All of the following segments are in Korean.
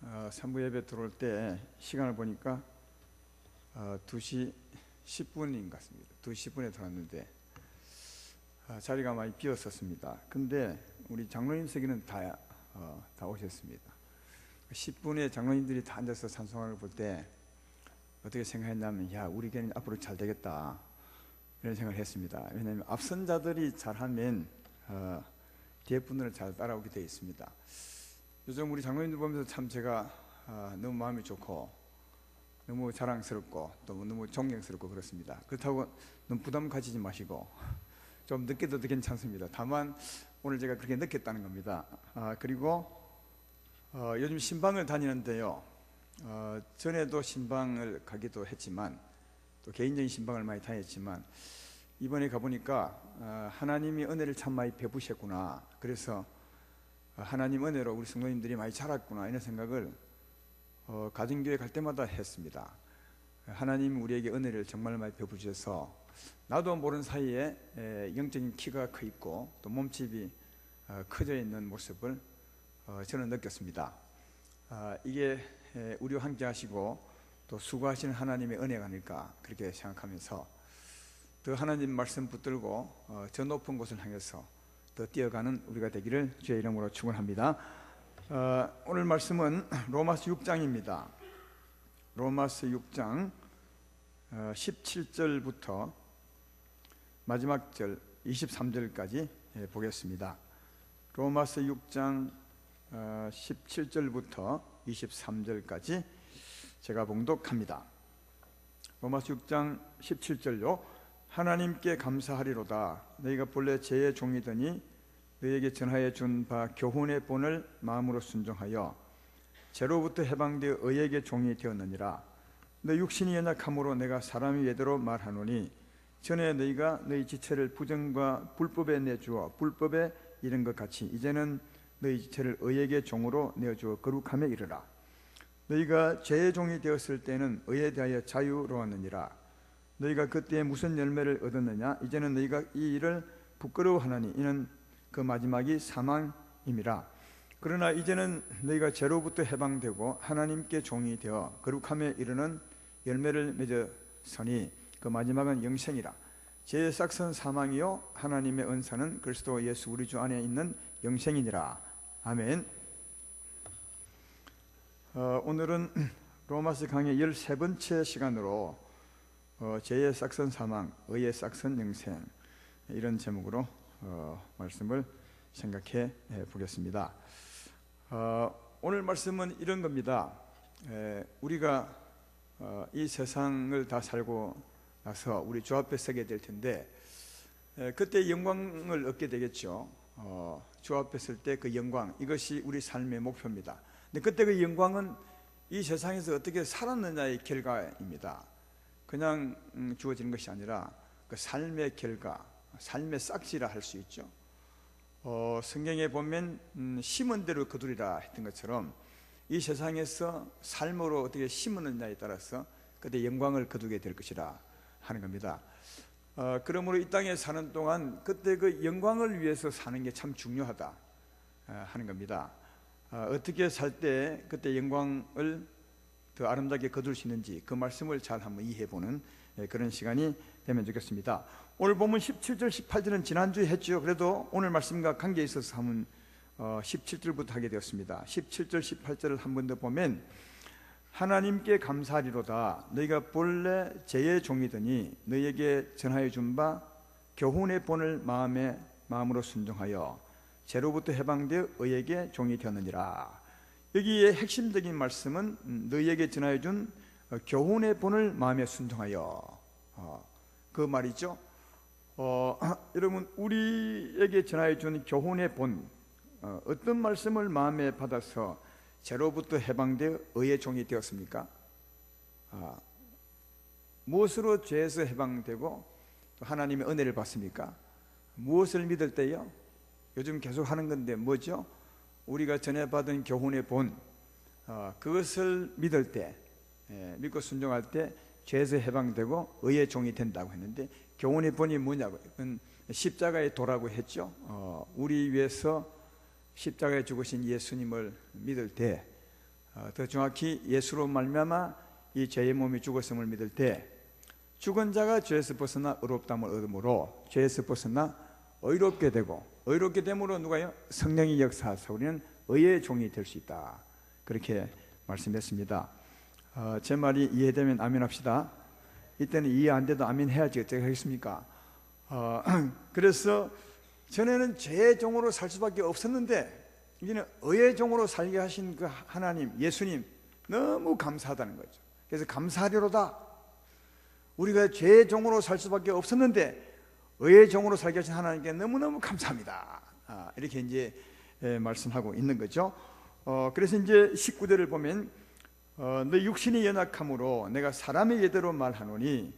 3부 예배 들어올 때 시간을 보니까 2시 10분인 것 같습니다. 2시 10분에 들어왔는데 자리가 많이 비었었습니다. 근데 우리 장로님석에는 다 오셨습니다. 10분에 장로님들이 다 앉아서 찬송하는 걸 볼 때 어떻게 생각했냐면, 야, 우리 교회는 앞으로 잘 되겠다, 이런 생각을 했습니다. 왜냐하면 앞선 자들이 잘하면 뒤에 분들은 잘 따라오게 되어 있습니다. 요즘 우리 장로님들 보면서 참 제가 너무 마음이 좋고 너무 자랑스럽고 또 너무 존경스럽고 그렇습니다. 그렇다고 너무 부담 가지지 마시고 좀 늦게 도 괜찮습니다. 다만 오늘 제가 그렇게 느꼈다는 겁니다. 그리고 요즘 신방을 다니는데요, 전에도 신방을 가기도 했지만 또 개인적인 신방을 많이 다녔지만 이번에 가보니까 하나님이 은혜를 참 많이 베푸셨구나, 그래서 하나님 은혜로 우리 성도님들이 많이 자랐구나, 이런 생각을 가정교회 갈 때마다 했습니다. 하나님이 우리에게 은혜를 정말 많이 베푸셔서 나도 모르는 사이에 영적인 키가 커 있고 또 몸집이 커져 있는 모습을 저는 느꼈습니다. 이게 우리와 함께 하시고 또 수고하시는 하나님의 은혜가 아닐까, 그렇게 생각하면서 더 하나님 말씀 붙들고 저 높은 곳을 향해서 더 뛰어가는 우리가 되기를 주의 이름으로 축원합니다. 오늘 말씀은 로마서 6장입니다. 로마서 6장 17절부터 마지막 절 23절까지 보겠습니다. 로마서 6장 17절부터 23절까지 제가 봉독합니다. 로마서 6장 17절요. 하나님께 감사하리로다. 너희가 본래 죄의 종이더니 너희에게 전하여 준 바 교훈의 본을 마음으로 순종하여 죄로부터 해방되어 의에게 종이 되었느니라. 너 육신이 연약함으로 내가 사람이 예대로 말하노니 전에 너희가 너희 지체를 부정과 불법에 내주어 불법에 이른 것 같이 이제는 너희 지체를 의에게 종으로 내어주어 거룩함에 이르라. 너희가 죄의 종이 되었을 때는 의에 대하여 자유로웠느니라. 너희가 그때 무슨 열매를 얻었느냐? 이제는 너희가 이 일을 부끄러워하나니 이는 그 마지막이 사망임이라. 그러나 이제는 너희가 죄로부터 해방되고 하나님께 종이 되어 거룩함에 이르는 열매를 맺었으니 그 마지막은 영생이라. 죄의 싹은 사망이요 하나님의 은사는 그리스도 예수 우리 주 안에 있는 영생이니라. 아멘. 오늘은 로마서 강의 13번째 시간으로 죄의 싹은 사망, 의의 싹은 영생, 이런 제목으로 말씀을 생각해 보겠습니다. 오늘 말씀은 이런 겁니다. 우리가 이 세상을 다 살고 나서 우리 주 앞에 서게 될 텐데 그때 영광을 얻게 되겠죠. 주 앞에 설 때 그 영광, 이것이 우리 삶의 목표입니다. 근데 그때 그 영광은 이 세상에서 어떻게 살았느냐의 결과입니다. 그냥 주어지는 것이 아니라 그 삶의 결과, 삶의 싹지라 할 수 있죠. 성경에 보면 심은 대로 거두리라 했던 것처럼 이 세상에서 삶으로 어떻게 심었느냐에 따라서 그때 영광을 거두게 될 것이라 하는 겁니다. 그러므로 이 땅에 사는 동안 그때 그 영광을 위해서 사는 게 참 중요하다 하는 겁니다. 어떻게 살 때 그때 영광을 더 아름답게 거둘 수 있는지 그 말씀을 잘 한번 이해해보는 그런 시간이 되면 좋겠습니다. 오늘 보면 17절 18절은 지난주에 했죠. 그래도 오늘 말씀과 관계에 있어서 한번 17절부터 하게 되었습니다. 17절 18절을 한 번 더 보면 하나님께 감사하리로다. 너희가 본래 죄의 종이더니 너희에게 전하여 준 바 교훈의 본을 마음으로 순종하여 죄로부터 해방되어 의에게 종이 되었느니라. 여기에 핵심적인 말씀은 너희에게 전하여 준 교훈의 본을 마음에 순종하여, 그 말이죠. 여러분, 우리에게 전하여 준 교훈의 본, 어떤 말씀을 마음에 받아서 죄로부터 해방되어 의의 종이 되었습니까? 무엇으로 죄에서 해방되고 또 하나님의 은혜를 받습니까? 무엇을 믿을 때요? 요즘 계속 하는 건데 뭐죠? 우리가 전에 받은 교훈의 본, 그것을 믿을 때, 믿고 순종할 때 죄에서 해방되고 의의 종이 된다고 했는데, 교훈의 본이 뭐냐고? 그건 십자가의 도라고 했죠. 우리 위해서 십자가에 죽으신 예수님을 믿을 때 더 정확히 예수로 말미암아 이 죄의 몸이 죽었음을 믿을 때 죽은 자가 죄에서 벗어나 의롭다함을 얻음으로 죄에서 벗어나 의롭게 되고 의롭게 됨으로 누가요? 성령이 역사하사 우리는 의의 종이 될 수 있다. 그렇게 말씀했습니다. 제 말이 이해되면 아멘 합시다. 이때는 이해 안 돼도 아멘 해야지 어떻게 하겠습니까? 그래서 전에는 죄의 종으로 살 수밖에 없었는데 이제는 의의 종으로 살게 하신 그 하나님, 예수님 너무 감사하다는 거죠. 그래서 감사하리로다. 우리가 죄의 종으로 살 수밖에 없었는데 의의 종으로 살게 하신 하나님께 너무너무 감사합니다. 이렇게 이제 말씀하고 있는 거죠. 그래서 이제 19절을 보면 너희 육신이 연약함으로 내가 사람의 예대로 말하노니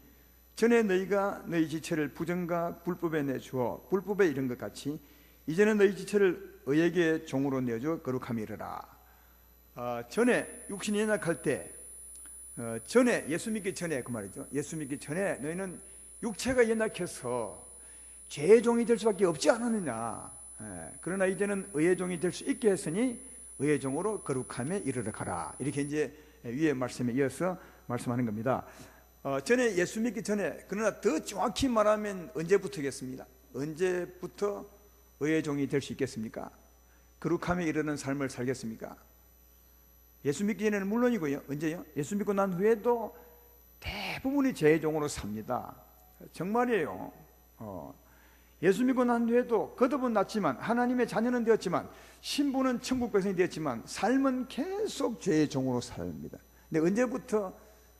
전에 너희가 너희 지체를 부정과 불법에 내주어 불법에 이른 것 같이 이제는 너희 지체를 의에게 종으로 내어주어 거룩함이 이르라. 전에 육신이 연약할 때 전에 예수 믿기 전에 그 말이죠. 예수 믿기 전에 너희는 육체가 연약해서 죄의 종이 될 수밖에 없지 않았느냐. 그러나 이제는 의의 종이 될 수 있게 했으니 의의 종으로 거룩함에 이르러 가라. 이렇게 이제 위의 말씀에 이어서 말씀하는 겁니다. 전에 예수 믿기 전에, 그러나 더 정확히 말하면 언제부터겠습니까? 언제부터 의의 종이 될 수 있겠습니까? 거룩함에 이르는 삶을 살겠습니까? 예수 믿기 전에는 물론이고요. 언제요? 예수 믿고 난 후에도 대부분이 죄의 종으로 삽니다. 정말이에요. 예수 믿고 난 후에도 거듭은 났지만, 하나님의 자녀는 되었지만, 신부는 천국 백성이 되었지만 삶은 계속 죄의 종으로 삽니다. 근데 언제부터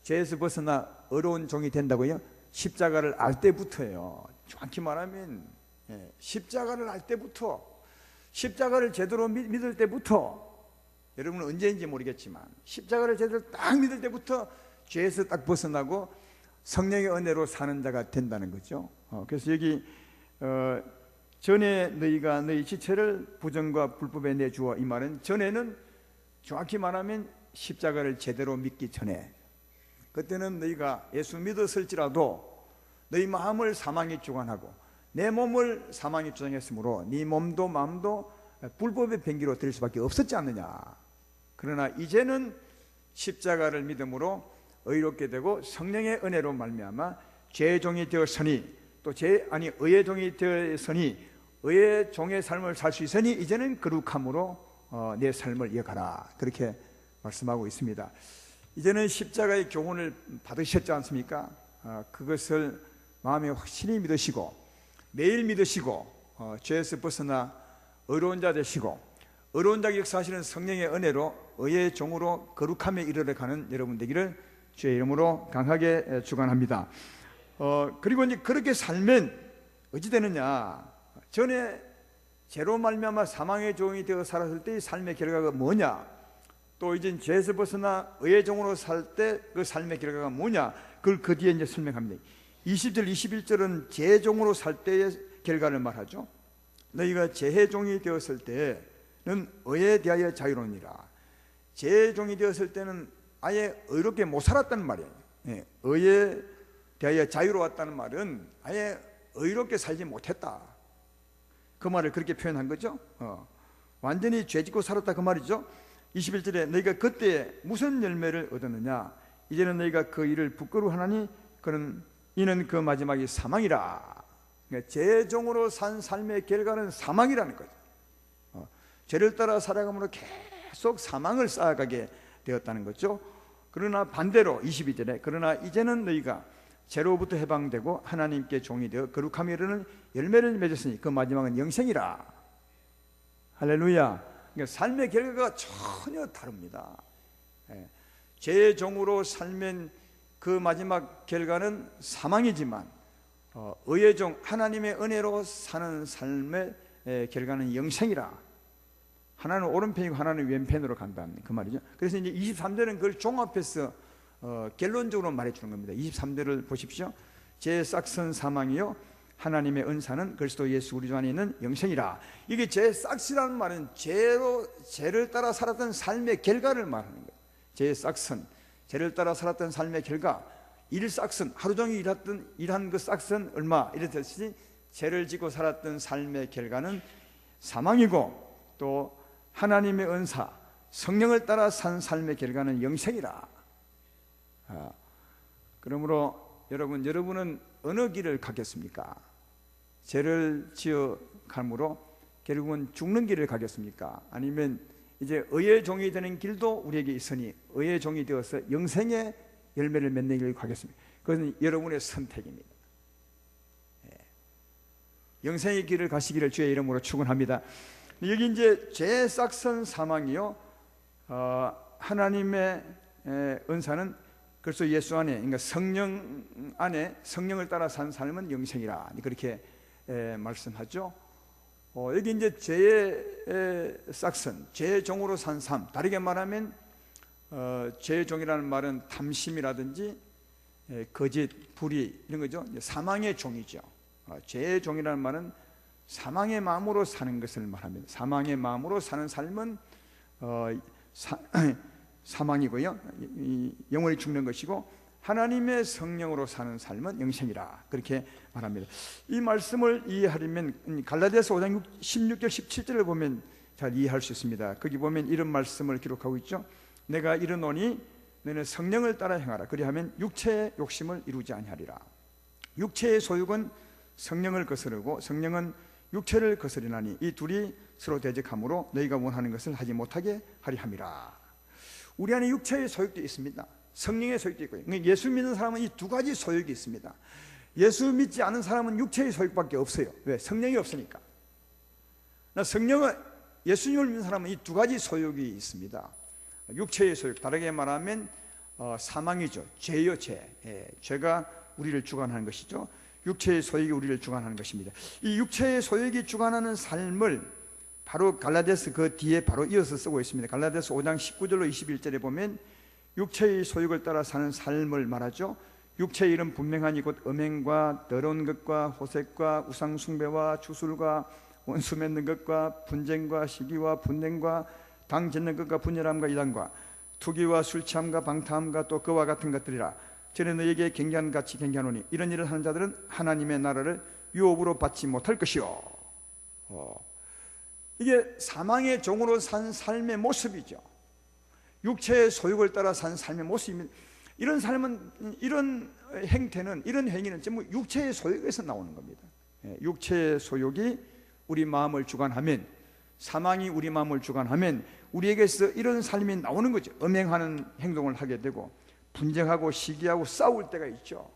죄에서 벗어나 의로운 종이 된다고요? 십자가를 알 때부터예요. 정확히 말하면 십자가를 알 때부터, 십자가를 제대로 믿을 때부터, 여러분은 언제인지 모르겠지만 십자가를 제대로 딱 믿을 때부터 죄에서 딱 벗어나고 성령의 은혜로 사는 자가 된다는 거죠. 그래서 여기 전에 너희가 너희 지체를 부정과 불법에 내주어, 이 말은 전에는 정확히 말하면 십자가를 제대로 믿기 전에, 그때는 너희가 예수 믿었을지라도 너희 마음을 사망에 주관하고 내 몸을 사망에 주장했으므로 네 몸도 마음도 불법의 병기로 될 수밖에 없었지 않느냐. 그러나 이제는 십자가를 믿음으로 의롭게 되고 성령의 은혜로 말미암아 죄의 종이 되었으니, 또 의의 종이 되었으니 의의 종의 삶을 살 수 있으니 이제는 거룩함으로 내 삶을 이어가라. 그렇게 말씀하고 있습니다. 이제는 십자가의 교훈을 받으셨지 않습니까? 그것을 마음에 확실히 믿으시고 매일 믿으시고 죄에서 벗어나 의로운 자 되시고 의로운 자 역사하시는 성령의 은혜로 의의 종으로 거룩함에 이르러 가는 여러분 되기를 주의 이름으로 강하게 축원합니다. 그리고 이제 그렇게 살면 어찌 되느냐? 전에 죄로 말미암아 사망의 종이 되어 살았을 때의 삶의 결과가 뭐냐? 또 이제 죄에서 벗어나 의의 종으로 살 때 그 삶의 결과가 뭐냐? 그걸 그 뒤에 이제 설명합니다. 20절 21절은 죄의 종으로 살 때의 결과를 말하죠. 너희가 죄의 종이 되었을 때는 의에 대하여 자유로우니라. 죄의 종이 되었을 때는 아예 의롭게 못 살았다는 말이에요. 의에 대하여 자유로웠다는 말은 아예 의롭게 살지 못했다, 그 말을 그렇게 표현한 거죠. 완전히 죄짓고 살았다 그 말이죠. 21절에 너희가 그때 무슨 열매를 얻었느냐? 이제는 너희가 그 일을 부끄러워하나니 이는 그 마지막이 사망이라. 그러니까 죄의 종으로 산 삶의 결과는 사망이라는 거죠. 죄를 따라 살아감으로 계속 사망을 쌓아가게 되었다는 거죠. 그러나 반대로 22절에 그러나 이제는 너희가 죄로부터 해방되고 하나님께 종이 되어 거룩함에 이르는 열매를 맺었으니 그 마지막은 영생이라. 할렐루야. 그러니까 삶의 결과가 전혀 다릅니다. 죄의 종으로 살면 그 마지막 결과는 사망이지만 의의 종 하나님의 은혜로 사는 삶의 결과는 영생이라. 하나는 오른편이고 하나는 왼편으로 간다는 그 말이죠. 그래서 이제 23절은 그걸 종합해서 결론적으로 말해주는 겁니다. 23절을 보십시오. 죄의 싹은 사망이요 하나님의 은사는 그리스도 예수 우리 주 안에 있는 영생이라. 이게 죄의 싹이라는 말은 죄를 따라 살았던 삶의 결과를 말하는 거예요. 죄의 싹은 죄를 따라 살았던 삶의 결과, 일 싹은 하루 종일 일한 그 싹은 얼마 이랬듯이 죄를 지고 살았던 삶의 결과는 사망이고, 또 하나님의 은사, 성령을 따라 산 삶의 결과는 영생이라. 그러므로 여러분은 어느 길을 가겠습니까? 죄를 지어 감으로 결국은 죽는 길을 가겠습니까? 아니면 이제 의의 종이 되는 길도 우리에게 있으니 의의 종이 되어서 영생의 열매를 맺는 길을 가겠습니까? 그것은 여러분의 선택입니다. 영생의 길을 가시기를 주의 이름으로 축원합니다. 여기 이제 죄 싹선 사망이요, 하나님의 은사는 그래서 예수 안에, 그러니까 성령 안에 성령을 따라 산 삶은 영생이라, 그렇게 말씀하죠. 여기 이제 죄의 싹선, 죄의 종으로 산 삶, 다르게 말하면 죄의 종이라는 말은 탐심이라든지 거짓, 불의 이런 거죠. 사망의 종이죠. 죄의 종이라는 말은 사망의 마음으로 사는 것을 말합니다. 사망의 마음으로 사는 삶은 사망이고요, 영원히 죽는 것이고, 하나님의 성령으로 사는 삶은 영생이라, 그렇게 말합니다. 이 말씀을 이해하려면 갈라디아서 5장 16절 17절을 보면 잘 이해할 수 있습니다. 거기 보면 이런 말씀을 기록하고 있죠. 내가 이르노니 너는 성령을 따라 행하라. 그리하면 육체의 욕심을 이루지 아니하리라. 육체의 소욕은 성령을 거스르고 성령은 육체를 거스리나니 이 둘이 서로 대적하므로 너희가 원하는 것을 하지 못하게 하리 함이라. 우리 안에 육체의 소욕도 있습니다. 성령의 소욕도 있고요. 예수 믿는 사람은 이 두 가지 소욕이 있습니다. 예수 믿지 않은 사람은 육체의 소욕밖에 없어요. 왜? 성령이 없으니까. 성령은, 예수님을 믿는 사람은 이 두 가지 소욕이 있습니다. 육체의 소욕, 다르게 말하면 사망이죠. 죄요, 죄. 죄가 우리를 주관하는 것이죠. 육체의 소욕이 우리를 주관하는 것입니다. 이 육체의 소욕이 주관하는 삶을 바로 갈라디아서 그 뒤에 바로 이어서 쓰고 있습니다. 갈라디아서 5장 19절로 21절에 보면 육체의 소욕을 따라 사는 삶을 말하죠. 육체의 일은 분명하니 곧 음행과 더러운 것과 호색과 우상숭배와 주술과 원수 맺는 것과 분쟁과 시기와 분냉과 당 짓는 것과 분열함과 이단과 투기와 술 취함과 방탕함과 또 그와 같은 것들이라. 전에 너에게 경계한같이 경계하노니 이런 일을 하는 자들은 하나님의 나라를 유업으로 받지 못할 것이요. 이게 사망의 종으로 산 삶의 모습이죠. 육체의 소욕을 따라 산 삶의 모습입니다. 이런 삶은, 이런 행태는, 이런 행위는 전부 육체의 소욕에서 나오는 겁니다. 육체의 소욕이 우리 마음을 주관하면, 사망이 우리 마음을 주관하면 우리에게서 이런 삶이 나오는 거죠. 음행하는 행동을 하게 되고 분쟁하고 시기하고 싸울 때가 있죠.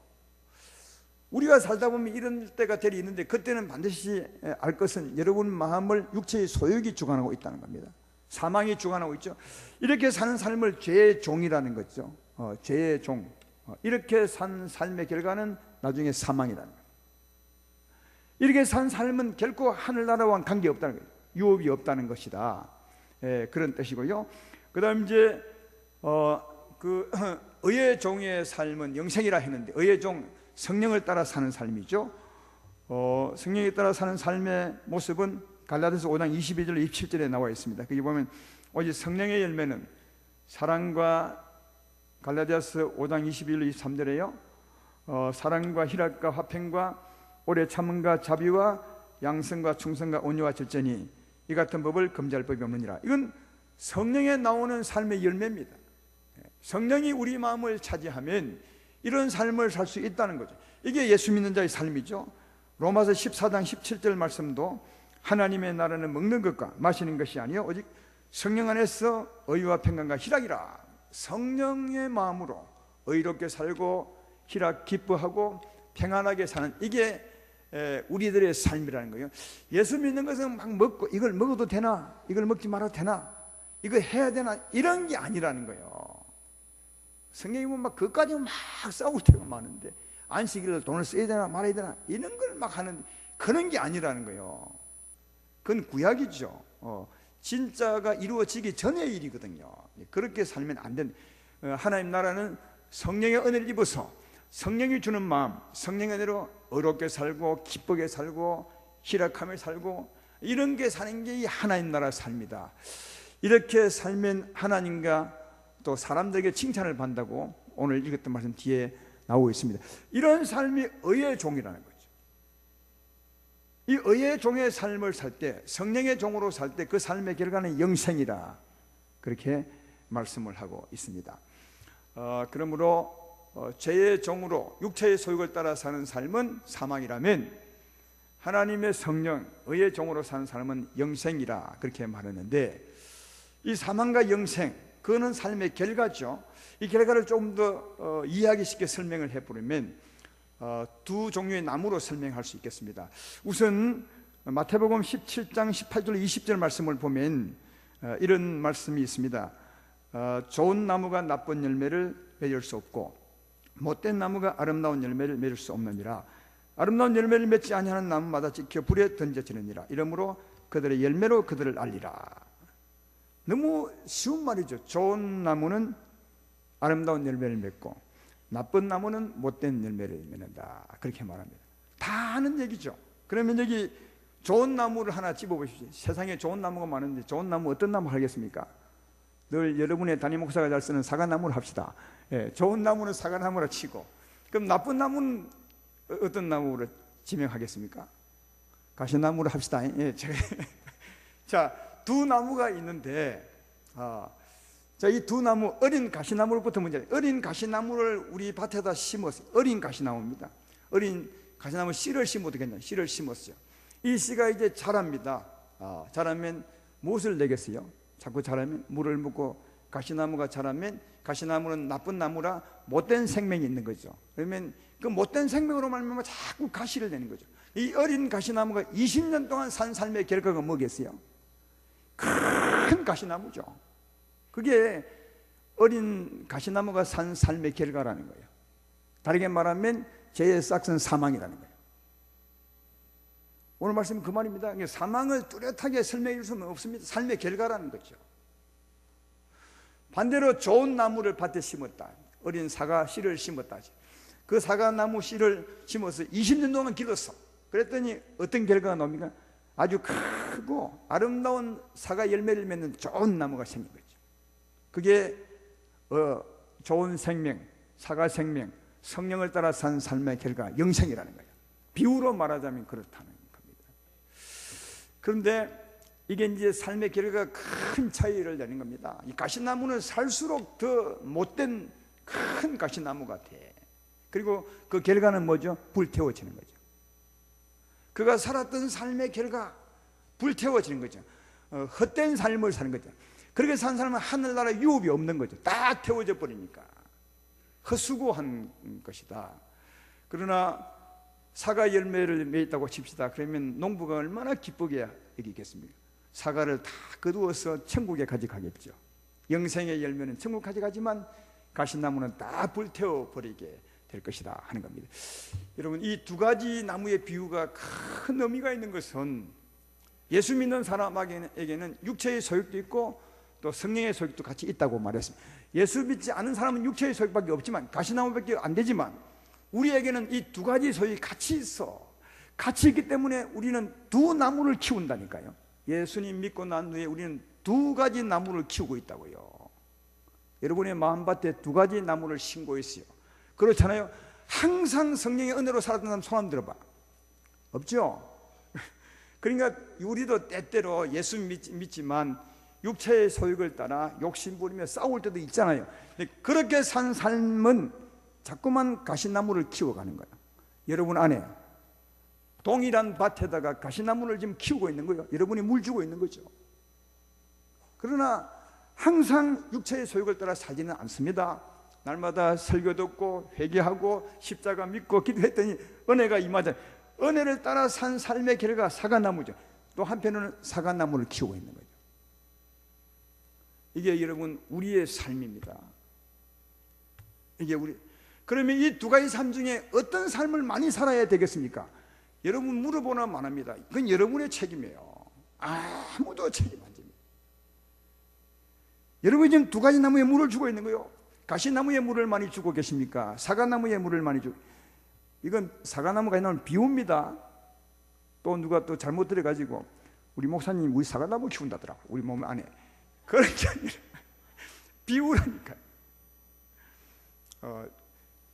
우리가 살다 보면 이런 때가 대리 있는데, 그때는 반드시 알 것은 여러분 마음을 육체의 소욕이 주관하고 있다는 겁니다. 사망이 주관하고 있죠. 이렇게 사는 삶을 죄의 종이라는 거죠. 죄의 종. 이렇게 산 삶의 결과는 나중에 사망이라는 거예요. 이렇게 산 삶은 결코 하늘나라와 관계없다는 거예요. 유업이 없다는 것이다. 그런 뜻이고요. 그 다음 이제 의의 종의 삶은 영생이라 했는데, 의의 종, 성령을 따라 사는 삶이죠. 성령에 따라 사는 삶의 모습은 갈라디아서 5장 22절 27절에 나와 있습니다. 거기 보면 오직 성령의 열매는 사랑과, 갈라디아서 5장 21절 23절에요, 사랑과 희락과 화평과 오래 참음과 자비와 양성과 충성과 온유와 절제니 이 같은 법을 금지할 법이 없느니라. 이건 성령에 나오는 삶의 열매입니다. 성령이 우리 마음을 차지하면 이런 삶을 살 수 있다는 거죠. 이게 예수 믿는 자의 삶이죠. 로마서 14장 17절 말씀도 하나님의 나라는 먹는 것과 마시는 것이 아니요 오직 성령 안에서 의와 평강과 희락이라. 성령의 마음으로 의롭게 살고 희락 기뻐하고 평안하게 사는, 이게 우리들의 삶이라는 거예요. 예수 믿는 것은 막 먹고 이걸 먹어도 되나, 이걸 먹지 말아도 되나, 이거 해야 되나, 이런 게 아니라는 거예요. 성경이 보면 막 그것까지 막 싸울 때가 많은데, 안식일을 돈을 써야 되나 말아야 되나 이런 걸 막 하는, 그런 게 아니라는 거예요. 그건 구약이죠. 진짜가 이루어지기 전의 일이거든요. 그렇게 살면 안 된다. 하나님 나라는 성령의 은혜를 입어서 성령이 주는 마음, 성령의 은혜로 의롭게 살고 기쁘게 살고 희락하며 살고, 이런 게 사는 게 이 하나님 나라 삶이다. 이렇게 살면 하나님과 또 사람들에게 칭찬을 받는다고 오늘 읽었던 말씀 뒤에 나오고 있습니다. 이런 삶이 의의 종이라는 거죠. 이 의의 종의 삶을 살 때, 성령의 종으로 살 때 그 삶의 결과는 영생이라. 그렇게 말씀을 하고 있습니다. 그러므로 죄의 종으로 육체의 소욕을 따라 사는 삶은 사망이라면 하나님의 성령, 의의 종으로 사는 삶은 영생이라 그렇게 말했는데, 이 사망과 영생, 그거는 삶의 결과죠. 이 결과를 조금 더 이해하기 쉽게 설명을 해보려면 두 종류의 나무로 설명할 수 있겠습니다. 우선 마태복음 17장 18절 20절 말씀을 보면 이런 말씀이 있습니다. 좋은 나무가 나쁜 열매를 맺을 수 없고 못된 나무가 아름다운 열매를 맺을 수 없느니라. 아름다운 열매를 맺지 아니하는 나무마다 찍혀 불에 던져지느니라. 이러므로 그들의 열매로 그들을 알리라. 너무 쉬운 말이죠. 좋은 나무는 아름다운 열매를 맺고 나쁜 나무는 못된 열매를 맺는다, 그렇게 말합니다. 다 아는 얘기죠. 그러면 여기 좋은 나무를 하나 집어보십시오. 세상에 좋은 나무가 많은데 좋은 나무 어떤 나무 하겠습니까? 늘 여러분의 담임 목사가 잘 쓰는 사과나무를 합시다. 예, 좋은 나무는 사과나무라 치고, 그럼 나쁜 나무는 어떤 나무로 지명하겠습니까? 가시나무로 합시다. 예, 자, 두 나무가 있는데 자, 이 두 나무, 어린 가시나무로부터 문제. 어린 가시나무를 우리 밭에다 심었어요. 어린 가시나무입니다. 어린 가시나무 씨를 심어도 되겠냐? 씨를 심었어요. 이 씨가 이제 자랍니다. 자라면 무엇을 내겠어요? 자꾸 자라면 물을 묻고, 가시나무가 자라면 가시나무는 나쁜 나무라 못된 생명이 있는 거죠. 그러면 그 못된 생명으로 말미암아 자꾸 가시를 내는 거죠. 이 어린 가시나무가 20년 동안 산 삶의 결과가 뭐겠어요? 큰 가시나무죠. 그게 어린 가시나무가 산 삶의 결과라는 거예요. 다르게 말하면 죄의 싹은 사망이라는 거예요. 오늘 말씀은 그 말입니다. 사망을 뚜렷하게 설명해 줄 수는 없습니다. 삶의 결과라는 거죠. 반대로 좋은 나무를 밭에 심었다. 어린 사과 씨를 심었다. 그 사과나무 씨를 심어서 20년 동안 길렀어. 그랬더니 어떤 결과가 나옵니까? 아주 크고 아름다운 사과 열매를 맺는 좋은 나무가 생긴 거죠. 그게 좋은 생명, 사과 생명, 성령을 따라 산 삶의 결과, 영생이라는 거예요. 비유로 말하자면 그렇다는 겁니다. 그런데 이게 이제 삶의 결과가 큰 차이를 내는 겁니다. 이 가시나무는 살수록 더 못된 큰 가시나무가 돼. 그리고 그 결과는 뭐죠? 불태워지는 거죠. 그가 살았던 삶의 결과, 불태워지는 거죠. 헛된 삶을 사는 거죠. 그렇게 산 사람은 하늘나라 유업이 없는 거죠. 다 태워져 버리니까 헛수고한 것이다. 그러나 사과 열매를 맺었다고 칩시다. 그러면 농부가 얼마나 기쁘게 여기겠습니까? 사과를 다 거두어서 천국에 가져가겠죠. 영생의 열매는 천국 가져가지만 가시나무는 다 불태워 버리게 될 것이다 하는 겁니다. 여러분, 이 두 가지 나무의 비유가 큰 의미가 있는 것은 예수 믿는 사람에게는 육체의 소욕도 있고 또 성령의 소욕도 같이 있다고 말했습니다. 예수 믿지 않은 사람은 육체의 소욕밖에 없지만, 가시나무밖에 안 되지만, 우리에게는 이 두 가지 소욕이 같이 있어. 같이 있기 때문에 우리는 두 나무를 키운다니까요. 예수님 믿고 난 후에 우리는 두 가지 나무를 키우고 있다고요. 여러분의 마음밭에 두 가지 나무를 심고 있어요. 그렇잖아요. 항상 성령의 은혜로 살았던 사람 손 한번 들어봐. 없죠? 그러니까 우리도 때때로 예수 믿지만 육체의 소욕을 따라 욕심 부리며 싸울 때도 있잖아요. 그렇게 산 삶은 자꾸만 가시나무를 키워가는 거예요. 여러분 안에 동일한 밭에다가 가시나무를 지금 키우고 있는 거예요. 여러분이 물 주고 있는 거죠. 그러나 항상 육체의 소욕을 따라 살지는 않습니다. 날마다 설교 듣고 회개하고 십자가 믿고 기도했더니 은혜가 임하자. 은혜를 따라 산 삶의 결과 사과나무죠. 또 한편으로는 사과나무를 키우고 있는 거죠. 이게 여러분 우리의 삶입니다. 이게 우리. 그러면 이 두 가지 삶 중에 어떤 삶을 많이 살아야 되겠습니까? 여러분 물어보나 마나입니다. 그건 여러분의 책임이에요. 아무도 책임 안 집니다. 여러분이 지금 두 가지 나무에 물을 주고 있는 거예요. 가시나무에 물을 많이 주고 계십니까? 사과나무에 물을 많이 주고. 이건 사과나무가 나오는 비유입니다. 또 누가 또 잘못 들어가지고 우리 목사님 우리 사과나무 키운다더라고, 우리 몸 안에. 그렇게 아니라 비유라니까요.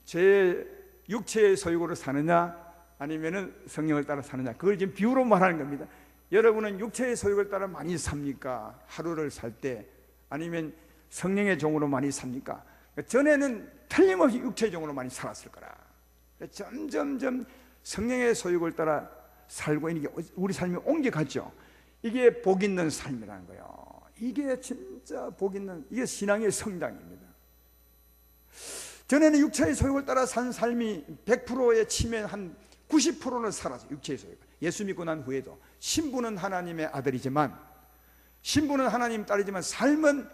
제 육체의 소욕으로 사느냐 아니면은 성령을 따라 사느냐, 그걸 지금 비유로 말하는 겁니다. 여러분은 육체의 소욕을 따라 많이 삽니까? 하루를 살 때 아니면 성령의 종으로 많이 삽니까? 전에는 틀림없이 육체의 종으로 많이 살았을 거라. 점점점 성령의 소욕을 따라 살고 있는 게 우리 삶이 옮겨갔죠. 이게 복 있는 삶이라는 거예요. 이게 진짜 복 있는, 이게 신앙의 성장입니다. 전에는 육체의 소욕을 따라 산 삶이 100%에 치면 한 90%는 살았어요. 육체의 소욕. 예수 믿고 난 후에도 신부는 하나님의 아들이지만, 신부는 하나님 딸이지만 삶은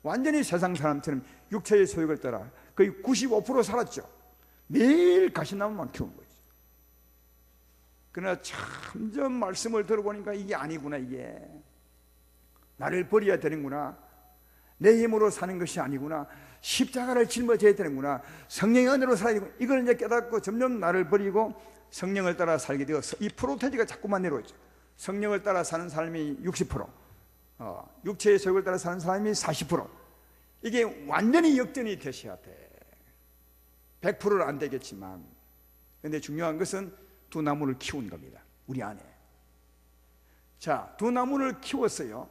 완전히 세상 사람처럼 육체의 소욕을 따라 거의 95% 살았죠. 매일 가시나무만 키우는 거죠. 그러나 점점 말씀을 들어보니까 이게 아니구나. 이게 나를 버려야 되는구나. 내 힘으로 사는 것이 아니구나. 십자가를 짊어져야 되는구나. 성령의 은혜로 살아야 되고, 이걸 이제 깨닫고 점점 나를 버리고 성령을 따라 살게 되어서 이 프로테지가 자꾸만 내려오죠. 성령을 따라 사는 사람이 60%, 육체의 소욕을 따라 사는 사람이 40%. 이게 완전히 역전이 되셔야 돼. 100%는 안 되겠지만, 근데 중요한 것은 두 나무를 키운 겁니다. 우리 안에. 자, 두 나무를 키웠어요.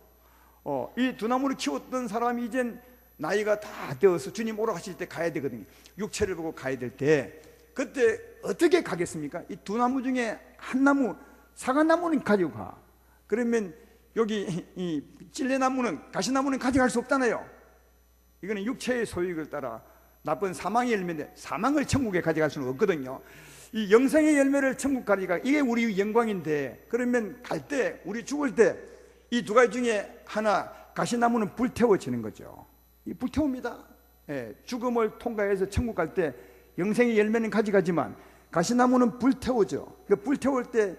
이 두 나무를 키웠던 사람이 이젠 나이가 다 되어서 주님 오러 가실 때 가야 되거든요. 육체를 보고 가야 될 때, 그때 어떻게 가겠습니까? 이 두 나무 중에 한 나무, 사과나무는 가지고 가. 그러면 여기 이 찔레나무는, 가시나무는 가져갈 수 없잖아요. 이거는 육체의 소유를 따라 나쁜 사망의 열매인데, 사망을 천국에 가져갈 수는 없거든요. 이 영생의 열매를 천국 가져가, 이게 우리 영광인데, 그러면 갈 때, 우리 죽을 때 이 두 가지 중에 하나, 가시나무는 불태워지는 거죠. 이 불태웁니다. 예, 죽음을 통과해서 천국 갈 때 영생의 열매는 가져가지만 가시나무는 불태우죠. 그 불태울 때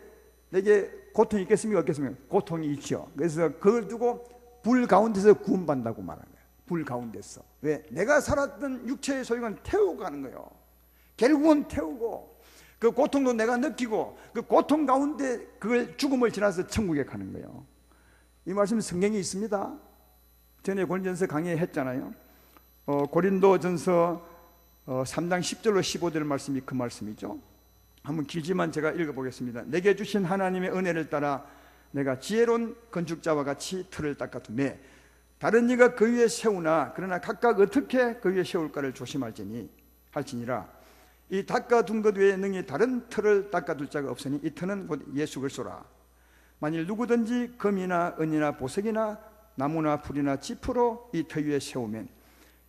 내게 고통이 있겠습니까? 없겠습니까? 고통이 있죠. 그래서 그걸 두고 불 가운데서 구원받는다고 말하는 거예요. 불 가운데서. 왜? 내가 살았던 육체의 소유는 태우고 가는 거예요. 결국은 태우고, 그 고통도 내가 느끼고, 그 고통 가운데 그걸 죽음을 지나서 천국에 가는 거예요. 이 말씀은 성경에 있습니다. 전에 고린도전서 강의했잖아요. 고린도전서 3장 10절로 15절 말씀이 그 말씀이죠. 한번 길지만 제가 읽어보겠습니다. 내게 주신 하나님의 은혜를 따라 내가 지혜로운 건축자와 같이 틀을 닦아두매 다른 이가 그 위에 세우나 그러나 각각 어떻게 그 위에 세울까를 조심할지니라. 이 닦아둔 것 외에 능히 다른 틀을 닦아둘 자가 없으니 이 틀은 곧 예수 그리스도라. 만일 누구든지 금이나 은이나 보석이나 나무나 풀이나 짚으로 이 터 위에 세우면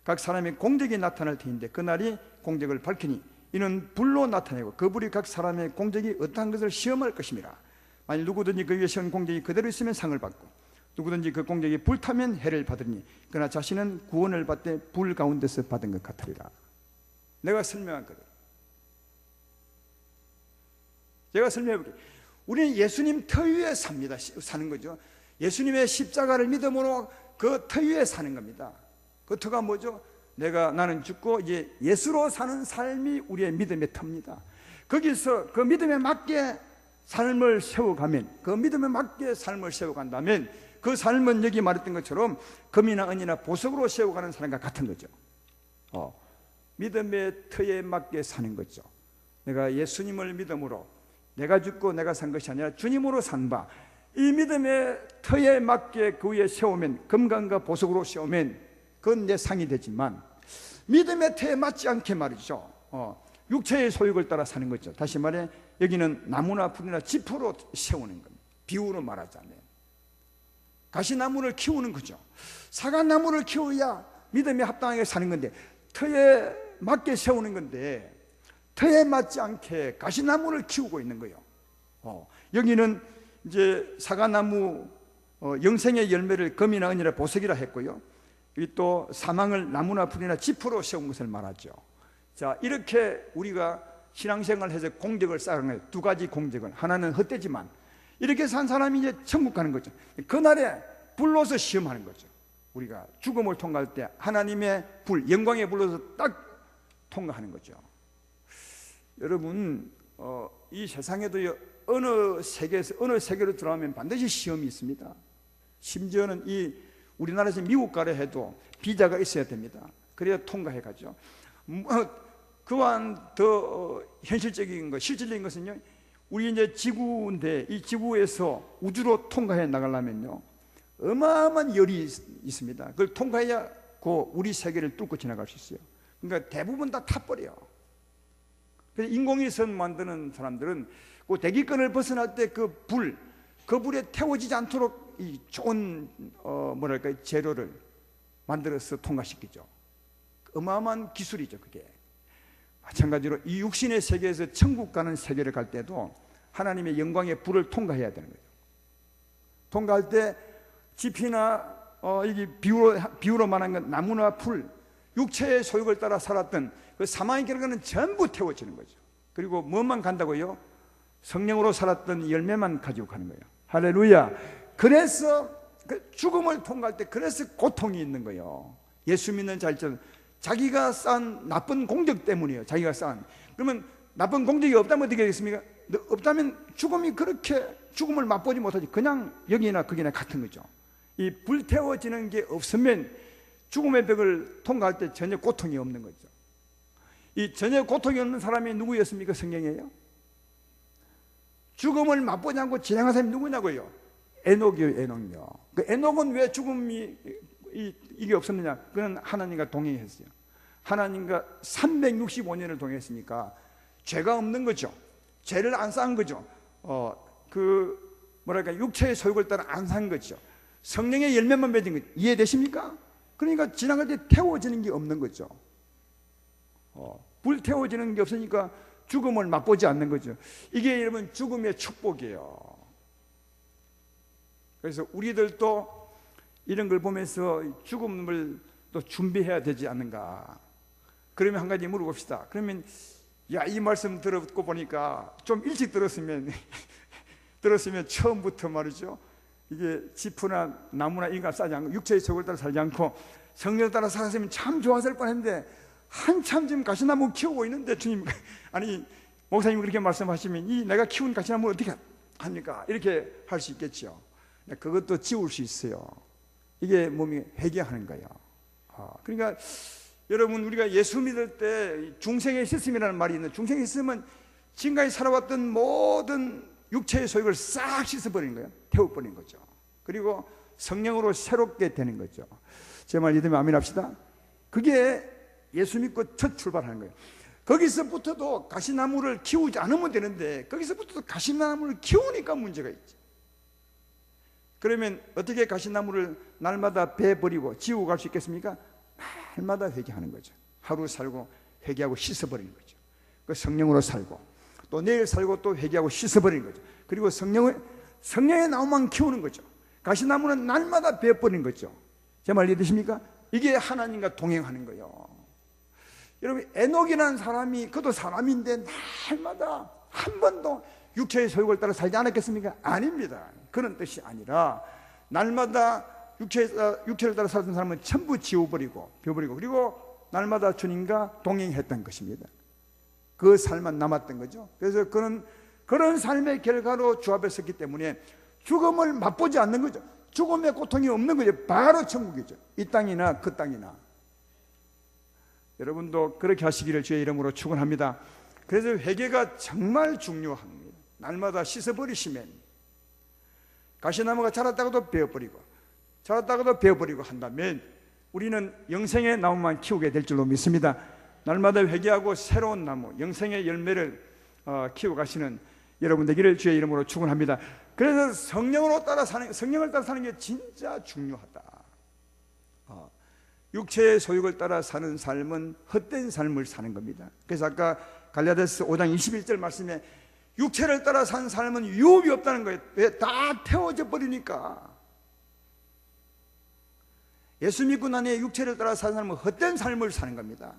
각 사람의 공적이 나타날 터인데 그날이 공적을 밝히니 이는 불로 나타내고 그 불이 각 사람의 공적이 어떠한 것을 시험할 것입니다. 만일 누구든지 그 위에 세운 공적이 그대로 있으면 상을 받고 누구든지 그 공적이 불타면 해를 받으니 그러나 자신은 구원을 받되 불 가운데서 받은 것 같으리라. 내가 설명했거든. 제가 설명해볼게요. 우리는 예수님 터 위에 삽니다. 사는 거죠. 예수님의 십자가를 믿음으로 그 터 위에 사는 겁니다. 그 터가 뭐죠? 나는 죽고 이제 예수로 사는 삶이 우리의 믿음의 터입니다. 거기서 그 믿음에 맞게 삶을 세워가면, 그 믿음에 맞게 삶을 세워간다면 그 삶은 여기 말했던 것처럼 금이나 은이나 보석으로 세워가는 사람과 같은 거죠. 믿음의 터에 맞게 사는 거죠. 내가 예수님을 믿음으로 내가 죽고 내가 산 것이 아니라 주님으로 산 바, 이 믿음의 터에 맞게 그 위에 세우면, 금강과 보석으로 세우면 그건 내 상이 되지만 믿음의 터에 맞지 않게 말이죠. 육체의 소욕을 따라 사는 거죠. 다시 말해 여기는 나무나 풀이나 짚으로 세우는 겁니다. 비유로 말하자면 가시나무를 키우는 거죠. 사과나무를 키워야 믿음에 합당하게 사는 건데, 터에 맞게 세우는 건데 터에 맞지 않게 가시나무를 키우고 있는 거예요. 여기는 이제 사과나무 영생의 열매를 금이나 은이나 보석이라 했고요. 여기 또 사망을 나무나 풀이나 짚으로 세운 것을 말하죠. 자, 이렇게 우리가 신앙생활을 해서 공적을 쌓은 거예요. 두 가지 공적을. 하나는 헛되지만 이렇게 산 사람이 이제 천국 가는 거죠. 그날에 불로서 시험하는 거죠. 우리가 죽음을 통과할 때 하나님의 불, 영광의 불로서 딱 통과하는 거죠. 여러분, 이 세상에도 어느 세계로 들어가면 반드시 시험이 있습니다. 심지어는 이 우리나라에서 미국 가려 해도 비자가 있어야 됩니다. 그래야 통과해 가죠. 그와는 더 현실적인 것, 실질적인 것은요, 우리 이제 지구인데 이 지구에서 우주로 통과해 나가려면요, 어마어마한 열이 있습니다. 그걸 통과해야 우리 세계를 뚫고 지나갈 수 있어요. 그러니까 대부분 다 타버려요. 그래서 인공위성 만드는 사람들은 그 대기권을 벗어날 때 그 불에 태워지지 않도록 이 좋은 재료를 만들어서 통과시키죠. 어마어마한 기술이죠. 그게 마찬가지로 이 육신의 세계에서 천국 가는 세계를 갈 때도 하나님의 영광의 불을 통과해야 되는 거예요. 통과할 때 지피나 이게 비유로 말한 건 나무나 풀, 육체의 소욕을 따라 살았던 그 사망의 결과는 전부 태워지는 거죠. 그리고 뭐만 간다고요? 성령으로 살았던 열매만 가지고 가는 거예요. 할렐루야. 그래서 그 죽음을 통과할 때 그래서 고통이 있는 거예요. 예수 믿는 자일지라도 자기가 쌓은 나쁜 공적 때문이에요. 자기가 쌓은. 그러면 나쁜 공적이 없다면 어떻게 되겠습니까? 없다면 죽음이 그렇게 죽음을 맛보지 못하지. 그냥 여기나 거기나 같은 거죠. 이 불태워지는 게 없으면 죽음의 벽을 통과할 때 전혀 고통이 없는 거죠. 이 전혀 고통이 없는 사람이 누구였습니까? 성경이에요. 죽음을 맛보지 않고 지나간 사람이 누구냐고요? 에녹이요. 에녹이요. 그 에녹은 왜 죽음이 이게 없었느냐? 그는 하나님과 동행했어요. 하나님과 365년을 동행했으니까 죄가 없는 거죠. 죄를 안 쌓은 거죠. 육체의 소욕을 따라 안 산 거죠. 성령의 열매만 맺은 거죠. 이해되십니까? 그러니까 지나갈 때 태워지는 게 없는 거죠. 불 태워지는 게 없으니까 죽음을 맛보지 않는 거죠. 이게 여러분 죽음의 축복이에요. 그래서 우리들도 이런 걸 보면서 죽음을 또 준비해야 되지 않는가. 그러면 한 가지 물어봅시다. 그러면 이 말씀 듣고 보니까 좀 일찍 들었으면 처음부터 말이죠. 이게 지푸나 나무나 인간 싸지 않고 육체의 속을 따라 살지 않고 성령 따라 살았으면 참 좋았을 뻔했는데 한참 지금 가시나무 키우고 있는데 주님, 아니 목사님 그렇게 말씀하시면 내가 키운 가시나무 어떻게 합니까? 이렇게 할 수 있겠죠. 그것도 지울 수 있어요. 이게 몸이 회개하는 거예요. 그러니까 여러분, 우리가 예수 믿을 때 중생의 씻음이라는 말이 있는데, 중생의 씻음은 지금까지 살아왔던 모든 육체의 소욕을 싹 씻어버리는 거예요. 태워버리는 거죠. 그리고 성령으로 새롭게 되는 거죠. 제 말 믿으면 아멘 합시다. 그게 예수 믿고 첫 출발하는 거예요. 거기서부터도 가시나무를 키우지 않으면 되는데 거기서부터도 가시나무를 키우니까 문제가 있지. 그러면 어떻게 가시나무를 날마다 베버리고 지우고 갈 수 있겠습니까? 날마다 회개하는 거죠. 하루 살고 회개하고 씻어버리는 거죠. 그 성령으로 살고 또 내일 살고 또 회개하고 씻어버리는 거죠. 그리고 성령의 나무만 키우는 거죠. 가시나무는 날마다 베어버리는 거죠. 제 말 이해되십니까? 이게 하나님과 동행하는 거예요. 여러분, 에녹이라는 사람이 그도 사람인데 날마다 한 번도 육체의 소욕을 따라 살지 않았겠습니까? 아닙니다. 그런 뜻이 아니라 날마다 육체를 따라 살던 사람은 전부 지워버리고 비워버리고 그리고 날마다 주님과 동행했던 것입니다. 그 삶만 남았던 거죠. 그래서 그런 삶의 결과로 주 앞에 섰기 때문에 죽음을 맛보지 않는 거죠. 죽음의 고통이 없는 거죠. 바로 천국이죠. 이 땅이나 그 땅이나. 여러분도 그렇게 하시기를 주의 이름으로 축원합니다. 그래서 회개가 정말 중요합니다. 날마다 씻어버리시면 가시나무가 자랐다가도 베어버리고 자랐다가도 베어버리고 한다면 우리는 영생의 나무만 키우게 될 줄로 믿습니다. 날마다 회개하고 새로운 나무, 영생의 열매를 키워가시는 여러분 되기를 주의 이름으로 축원합니다. 그래서 성령을 따라 사는 게 진짜 중요하다. 육체의 소욕을 따라 사는 삶은 헛된 삶을 사는 겁니다. 그래서 아까 갈라디아서 5장 21절 말씀에 육체를 따라 사는 삶은 유업이 없다는 거예요. 왜? 다 태워져 버리니까. 예수 믿고 난 후에 육체를 따라 사는 삶은 헛된 삶을 사는 겁니다.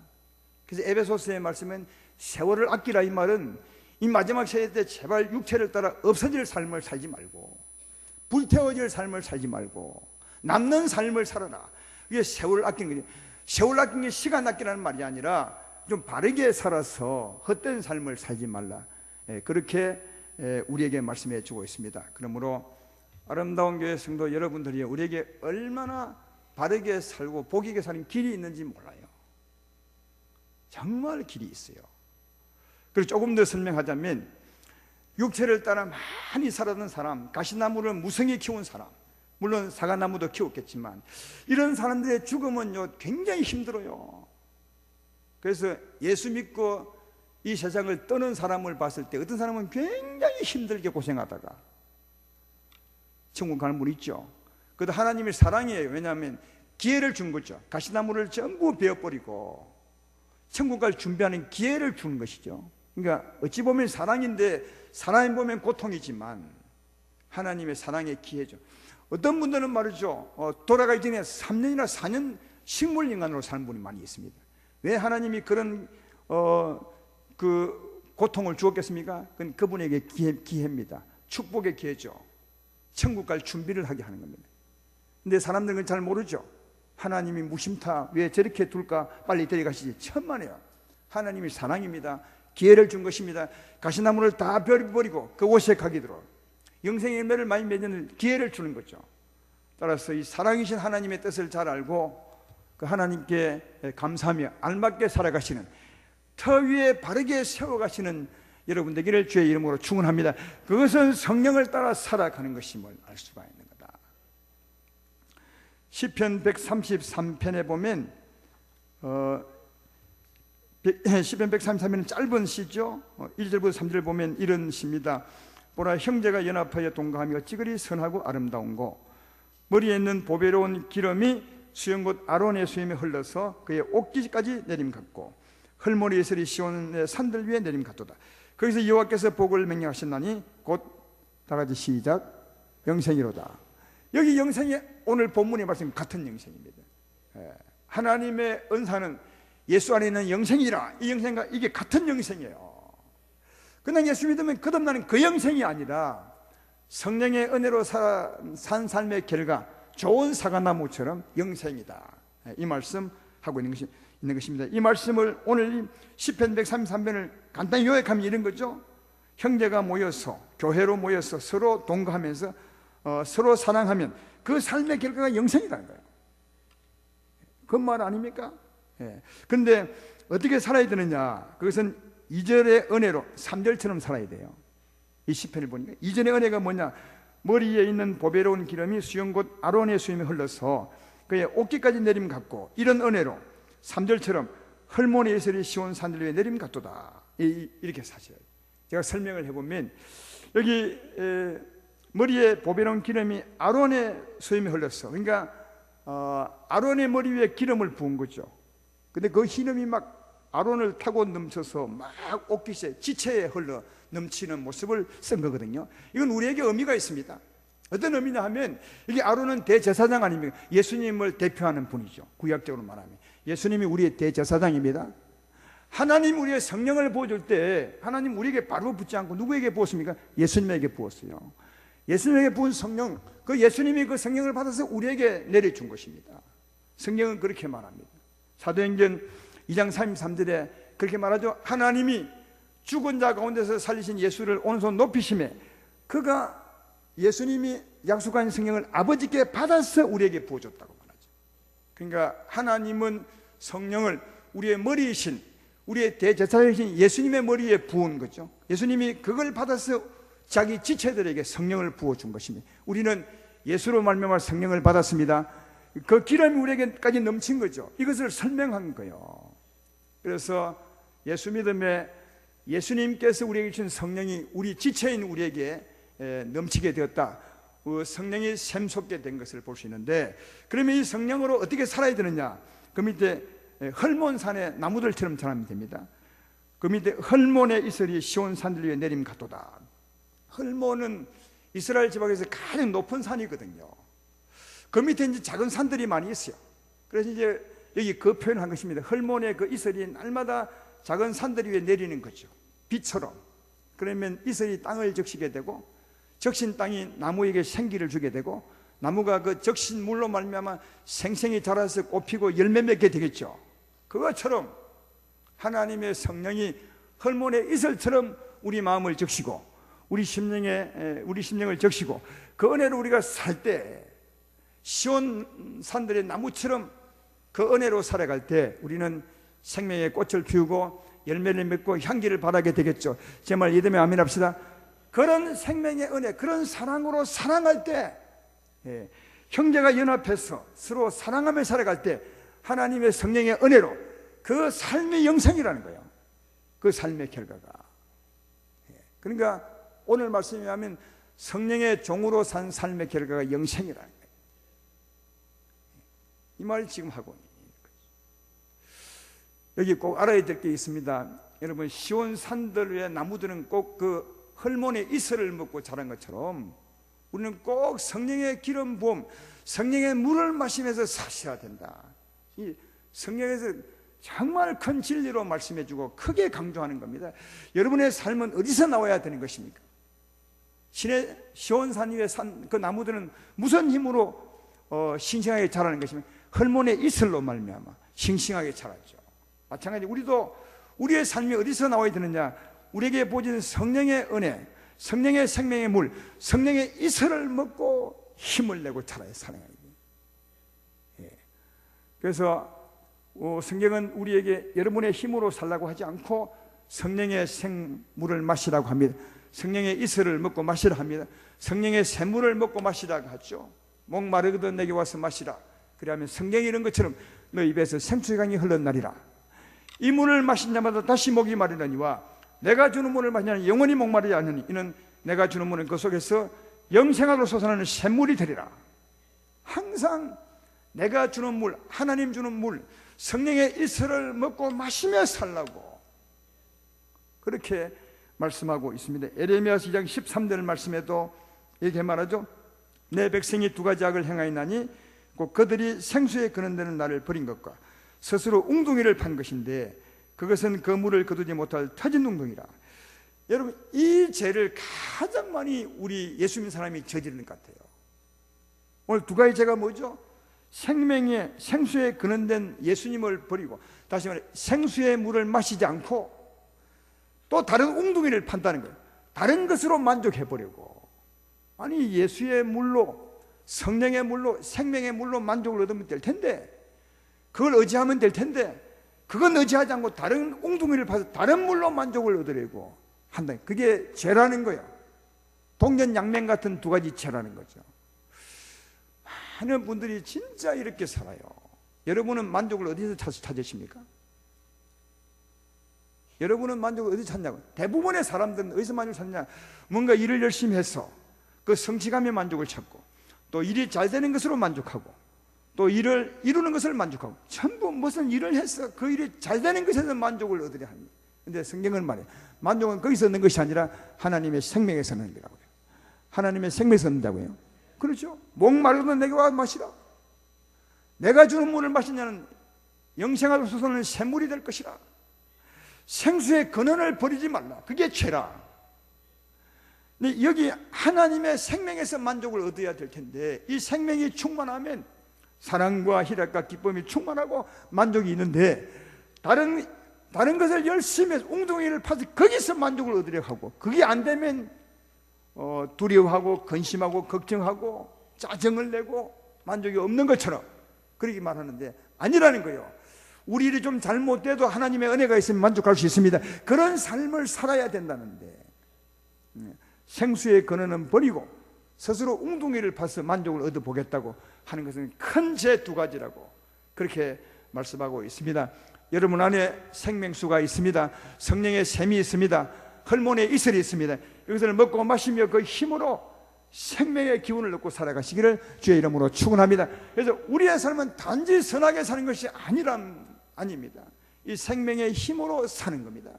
그래서 에베소서의 말씀은 세월을 아끼라, 이 말은 이 마지막 세대 때 제발 육체를 따라 없어질 삶을 살지 말고 불태워질 삶을 살지 말고 남는 삶을 살아라. 이게 세월을 아끼는 거죠. 세월 아끼는 게 시간 아끼라는 말이 아니라 좀 바르게 살아서 헛된 삶을 살지 말라. 그렇게 우리에게 말씀해 주고 있습니다. 그러므로 아름다운 교회 성도 여러분들이 우리에게 얼마나 바르게 살고 복 있게 사는 길이 있는지 몰라요. 정말 길이 있어요. 그리고 조금 더 설명하자면 육체를 따라 많이 살았던 사람, 가시나무를 무성히 키운 사람, 물론 사과나무도 키웠겠지만 이런 사람들의 죽음은요 굉장히 힘들어요. 그래서 예수 믿고 이 세상을 떠는 사람을 봤을 때 어떤 사람은 굉장히 힘들게 고생하다가 천국 가는 분 있죠. 그것도 하나님의 사랑이에요. 왜냐하면 기회를 준 거죠. 가시나무를 전부 베어버리고 천국 갈 준비하는 기회를 주는 것이죠. 그러니까 어찌 보면 사랑인데 사람이 보면 고통이지만 하나님의 사랑의 기회죠. 어떤 분들은 말이죠, 돌아가기 전에 3년이나 4년 식물인간으로 사는 분이 많이 있습니다. 왜 하나님이 그런 그 고통을 주었겠습니까? 그건 그분에게 기회입니다. 축복의 기회죠. 천국 갈 준비를 하게 하는 겁니다. 근데 사람들은 그걸 잘 모르죠. 하나님이 무심타 왜 저렇게 둘까, 빨리 데려가시지. 천만에요. 하나님이 사랑입니다. 기회를 준 것입니다. 가시나무를 다 버리고 그곳에 가기도록 영생의 열매를 많이 맺는 기회를 주는 거죠. 따라서 이 사랑이신 하나님의 뜻을 잘 알고 그 하나님께 감사하며 알맞게 살아가시는, 터 위에 바르게 세워가시는 여러분 되기를 주의 이름으로 축원합니다. 그것은 성령을 따라 살아가는 것임을 알 수가 있는 거다. 시편 133편에 보면 시편 133편은 짧은 시죠. 1절부터 3절 보면 이런 시입니다. 보라, 형제가 연합하여 동거하며 어찌 그리 선하고 아름다운고, 머리에 있는 보배로운 기름이 수염곧 아론의 수염에 흘러서 그의 옷깃까지 내림같고 헐모니 예슬이 시온의 산들 위에 내림같도다. 거기서 여호와께서 복을 명령하셨나니 곧 다같이 시작, 영생이로다. 여기 영생이 오늘 본문의 말씀 같은 영생입니다. 하나님의 은사는 예수 안에 있는 영생이라, 이 영생과 이게 같은 영생이에요. 그냥 예수 믿으면 거듭나는 그 영생이 아니라 성령의 은혜로 산 삶의 결과 좋은 사과나무처럼 영생이다. 이 말씀 하고 있는 것입니다. 이 말씀을 오늘 시편 133편을 간단히 요약하면 이런 거죠. 형제가 모여서, 교회로 모여서 서로 동거하면서 서로 사랑하면 그 삶의 결과가 영생이라는 거예요. 그 말 아닙니까? 그런데 어떻게 살아야 되느냐? 그것은 2절의 은혜로 3절처럼 살아야 돼요. 이 시편을 보니까 2절의 은혜가 뭐냐? 머리에 있는 보배로운 기름이 수염 곧 아론의 수염에 흘러서 그의 옷깃까지 내림 같고, 이런 은혜로 3절처럼 헐모니 예슬이 시온 산들 위에 내림 같도다. 이렇게 사셔야 돼요. 제가 설명을 해보면 여기 머리에 보배로운 기름이 아론의 수염에 흘렀어. 그러니까 아론의 머리 위에 기름을 부은 거죠. 근데 그 기름이 막 아론을 타고 넘쳐서 막 옷깃에 지체에 흘러 넘치는 모습을 쓴 거거든요. 이건 우리에게 의미가 있습니다. 어떤 의미냐 하면, 이게 아론은 대제사장 아닙니까? 예수님을 대표하는 분이죠. 구약적으로 말하면 예수님이 우리의 대제사장입니다. 하나님 우리의 성령을 부어줄 때 하나님 우리에게 바로 붙지 않고 누구에게 부었습니까? 예수님에게 부었어요. 예수님에게 부은 성령, 그 예수님이 그 성령을 받아서 우리에게 내려준 것입니다. 성경은 그렇게 말합니다. 사도행전 2장 33절에 그렇게 말하죠. 하나님이 죽은 자 가운데서 살리신 예수를 오른손 높이심에 그가 예수님이 약속한 성령을 아버지께 받아서 우리에게 부어줬다고 말하죠. 그러니까 하나님은 성령을 우리의 머리이신, 우리의 대제사장이신 예수님의 머리에 부은 거죠. 예수님이 그걸 받아서 자기 지체들에게 성령을 부어준 것입니다. 우리는 예수로 말미암아 성령을 받았습니다. 그 기름이 우리에게까지 넘친 거죠. 이것을 설명한 거예요. 그래서 예수 믿음에 예수님께서 우리에게 주신 성령이 우리 지체인 우리에게 넘치게 되었다. 성령이 샘솟게 된 것을 볼 수 있는데, 그러면 이 성령으로 어떻게 살아야 되느냐? 그 밑에 헐몬산의 나무들처럼 자라면 됩니다. 그 밑에 헐몬의 이슬이 시온 산들 위에 내림 같도다. 헐몬은 이스라엘 지방에서 가장 높은 산이거든요. 그 밑에 이제 작은 산들이 많이 있어요. 그래서 이제 여기 그 표현한 것입니다. 헐몬의 그 이슬이 날마다 작은 산들 위에 내리는 거죠. 비처럼. 그러면 이슬이 땅을 적시게 되고, 적신 땅이 나무에게 생기를 주게 되고, 나무가 그 적신 물로 말미암아 생생히 자라서 꽃피고 열매 맺게 되겠죠. 그것처럼 하나님의 성령이 헐몬의 이슬처럼 우리 마음을 적시고 우리 심령을 적시고, 그 은혜로 우리가 살 때 시온 산들의 나무처럼 그 은혜로 살아갈 때 우리는 생명의 꽃을 피우고 열매를 맺고 향기를 발하게 되겠죠. 제 말 이해되면 아멘 합시다. 그런 생명의 은혜, 그런 사랑으로 사랑할 때 형제가 연합해서 서로 사랑하며 살아갈 때 하나님의 성령의 은혜로 그 삶의 영생이라는 거예요. 그 삶의 결과가. 그러니까 오늘 말씀에 의하면 성령의 종으로 산 삶의 결과가 영생이라는 거예요. 이 말을 지금 하고 있는 거죠. 여기 꼭 알아야 될 게 있습니다. 여러분, 시온 산들의 나무들은 꼭 그 헐몬의 이슬을 먹고 자란 것처럼 우리는 꼭 성령의 기름 부음, 성령의 물을 마시면서 사셔야 된다. 이 성령에서 정말 큰 진리로 말씀해주고 크게 강조하는 겁니다. 여러분의 삶은 어디서 나와야 되는 것입니까? 시온산 위에 산 그 나무들은 무슨 힘으로 싱싱하게 자라는 것입니까? 헐몬의 이슬로 말미암아 싱싱하게 자라죠. 마찬가지 우리도 우리의 삶이 어디서 나와야 되느냐? 우리에게 보여지는 성령의 은혜, 성령의 생명의 물, 성령의 이슬을 먹고 힘을 내고 자라야 사는 거예요. 그래서 성경은 우리에게 여러분의 힘으로 살라고 하지 않고 성령의 생물을 마시라고 합니다. 성령의 이슬을 먹고 마시라 합니다. 성령의 샘물을 먹고 마시라고 하죠. 목마르거든 내게 와서 마시라. 그러면 성경이 이런 것처럼 너 입에서 생수의 강이 흘러나리라. 이 물을 마신 자마다 다시 목이 마르려니와 내가 주는 물을 마시면 영원히 목마르지 않으니 이는 내가 주는 물은 그 속에서 영생하로 솟아나는 샘물이 되리라. 항상 내가 주는 물, 하나님 주는 물, 성령의 이슬을 먹고 마시며 살라고 그렇게 말씀하고 있습니다. 에레미야서 2장 13절 말씀에도 이렇게 말하죠. 내 백성이 두 가지 악을 행하였나니 곧 그들이 생수에 거는 데는 나를 버린 것과 스스로 웅둥이를 판 것인데 그것은 그 물을 거두지 못할 터진 웅둥이라. 여러분, 이 죄를 가장 많이 우리 예수 믿는 사람이 저지르는 것 같아요. 오늘 두 가지 죄가 뭐죠? 생명의 생수에 근원된 예수님을 버리고, 다시 말해 생수의 물을 마시지 않고 또 다른 웅둥이를 판다는 거예요. 다른 것으로 만족해버리고. 아니, 예수의 물로, 성령의 물로, 생명의 물로 만족을 얻으면 될 텐데, 그걸 의지하면 될 텐데, 그건 의지하지 않고 다른 웅둥이를 파서 다른 물로 만족을 얻으려고 한다. 그게 죄라는 거야. 동전양면 같은 두 가지 죄라는 거죠. 많은 분들이 진짜 이렇게 살아요. 여러분은 만족을 어디서 찾으십니까? 여러분은 만족을 어디서 찾냐고. 대부분의 사람들은 어디서 만족을 찾냐? 뭔가 일을 열심히 해서 그 성취감의 만족을 찾고, 또 일이 잘 되는 것으로 만족하고, 또 일을 이루는 것을 만족하고, 전부 무슨 일을 해서 그 일이 잘 되는 것에서 만족을 얻으려 합니다. 근데 성경은 말해요. 만족은 거기서 얻는 것이 아니라 하나님의 생명에서 얻는 거라고요. 하나님의 생명에서 얻는다고요. 그렇죠? 목마르면 내게 와 마시라. 내가 주는 물을 마시냐는 영생하로 솟아나는 샘물이 될 것이라. 생수의 근원을 버리지 말라. 그게 죄라. 근데 여기 하나님의 생명에서 만족을 얻어야 될 텐데, 이 생명이 충만하면 사랑과 희락과 기쁨이 충만하고 만족이 있는데, 다른 것을 열심히 해서 웅둥이를 파서 거기서 만족을 얻으려고 하고, 그게 안 되면 두려워하고 근심하고 걱정하고 짜증을 내고 만족이 없는 것처럼 그렇게 말하는데 아니라는 거예요. 우리 일이 좀 잘못돼도 하나님의 은혜가 있으면 만족할 수 있습니다. 그런 삶을 살아야 된다는데, 생수의 근원은 버리고 스스로 웅둥이를 파서 만족을 얻어보겠다고 하는 것은 큰 죄 두 가지라고 그렇게 말씀하고 있습니다. 여러분 안에 생명수가 있습니다. 성령의 샘이 있습니다. 헐몬의 이슬이 있습니다. 이것을 먹고 마시며 그 힘으로 생명의 기운을 얻고 살아가시기를 주의 이름으로 축원합니다. 그래서 우리의 삶은 단지 선하게 사는 것이 아닙니다. 이 생명의 힘으로 사는 겁니다.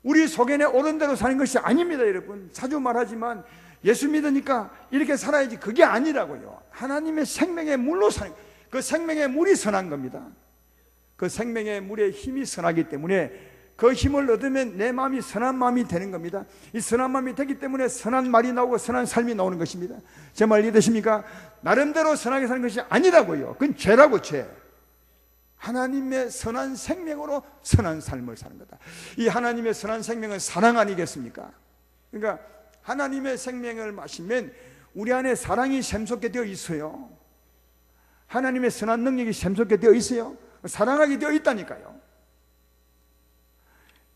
우리 속에는 옳은 대로 사는 것이 아닙니다. 여러분, 자주 말하지만 예수 믿으니까 이렇게 살아야지, 그게 아니라고요. 하나님의 생명의 물로 사는, 그 생명의 물이 선한 겁니다. 그 생명의 물의 힘이 선하기 때문에 그 힘을 얻으면 내 마음이 선한 마음이 되는 겁니다. 이 선한 마음이 되기 때문에 선한 말이 나오고 선한 삶이 나오는 것입니다. 제 말 이해되십니까? 나름대로 선하게 사는 것이 아니라고요. 그건 죄라고, 죄. 하나님의 선한 생명으로 선한 삶을 사는 거다. 이 하나님의 선한 생명은 사랑 아니겠습니까? 그러니까 하나님의 생명을 마시면 우리 안에 사랑이 샘솟게 되어 있어요. 하나님의 선한 능력이 샘솟게 되어 있어요. 사랑하게 되어 있다니까요.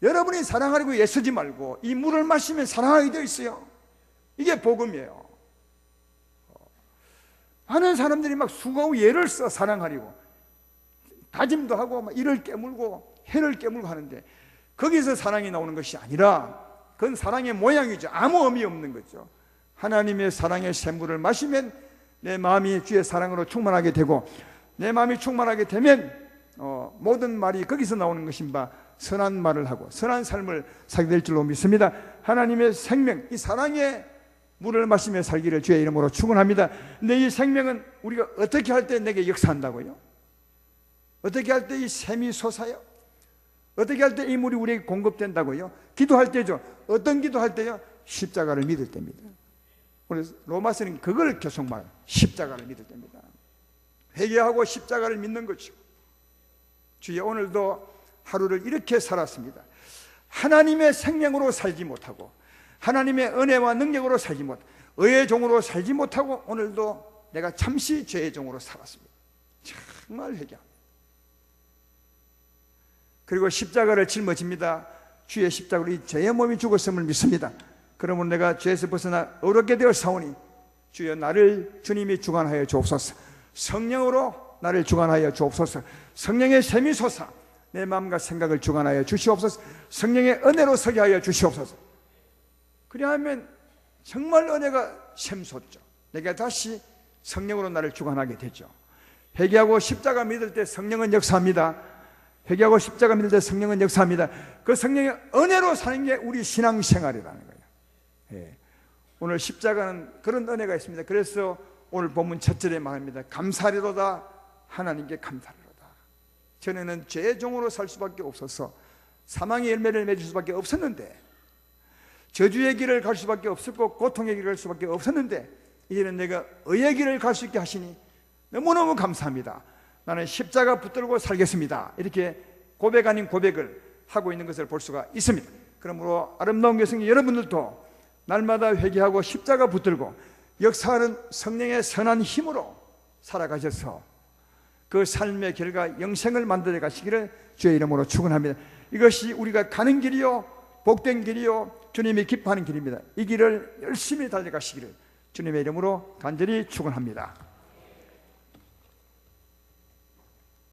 여러분이 사랑하려고 애쓰지 말고 이 물을 마시면 사랑하게 되어 있어요. 이게 복음이에요. 많은 사람들이 막 수고하고 애를 써 사랑하려고 다짐도 하고 막 이를 깨물고 해를 깨물고 하는데 거기서 사랑이 나오는 것이 아니라 그건 사랑의 모양이죠. 아무 의미 없는 거죠. 하나님의 사랑의 샘물을 마시면 내 마음이 주의 사랑으로 충만하게 되고 내 마음이 충만하게 되면 모든 말이 거기서 나오는 것인 바 선한 말을 하고 선한 삶을 살게 될 줄로 믿습니다. 하나님의 생명, 이 사랑의 물을 마시며 살기를 주의 이름으로 축원합니다. 근데 이 생명은 우리가 어떻게 할 때 내게 역사한다고요? 어떻게 할 때 이 샘이 솟아요? 어떻게 할 때 이 물이 우리에게 공급된다고요? 기도할 때죠. 어떤 기도할 때요? 십자가를 믿을 때입니다. 그래서 로마서는 그걸 계속 말해요. 십자가를 믿을 때입니다. 회개하고 십자가를 믿는 거죠. 주여, 오늘도 하루를 이렇게 살았습니다. 하나님의 생명으로 살지 못하고 하나님의 은혜와 능력으로 살지 못하고 의의 종으로 살지 못하고 오늘도 내가 잠시 죄의 종으로 살았습니다. 정말 회개합니다. 그리고 십자가를 짊어집니다. 주의 십자가로 이 죄의 몸이 죽었음을 믿습니다. 그러면 내가 죄에서 벗어나 의롭게 되어 사오니 주여, 나를 주님이 주관하여 주옵소서. 성령으로 나를 주관하여 주옵소서. 성령의 샘이 솟아 내 마음과 생각을 주관하여 주시옵소서. 성령의 은혜로 서게 하여 주시옵소서. 그리하면 정말 은혜가 샘솟죠. 내가 다시 성령으로 나를 주관하게 되죠. 회개하고 십자가 믿을 때 성령은 역사합니다. 회개하고 십자가 믿을 때 성령은 역사합니다. 그 성령의 은혜로 사는 게 우리 신앙생활이라는 거예요. 예. 오늘 십자가는 그런 은혜가 있습니다. 그래서 오늘 본문 첫 절에 말합니다. 감사리로다, 하나님께 감사리로다. 전에는 죄의 종으로 살 수밖에 없어서 사망의 열매를 맺을 수밖에 없었는데, 저주의 길을 갈 수밖에 없었고 고통의 길을 갈 수밖에 없었는데, 이제는 내가 의의 길을 갈 수 있게 하시니 너무너무 감사합니다. 나는 십자가 붙들고 살겠습니다. 이렇게 고백 아닌 고백을 하고 있는 것을 볼 수가 있습니다. 그러므로 아름다운 교성의 여러분들도 날마다 회개하고 십자가 붙들고 역사하는 성령의 선한 힘으로 살아가셔서 그 삶의 결과 영생을 만들어 가시기를 주의 이름으로 축원합니다. 이것이 우리가 가는 길이요 복된 길이요 주님이 기뻐하는 길입니다. 이 길을 열심히 달려가시기를 주님의 이름으로 간절히 축원합니다.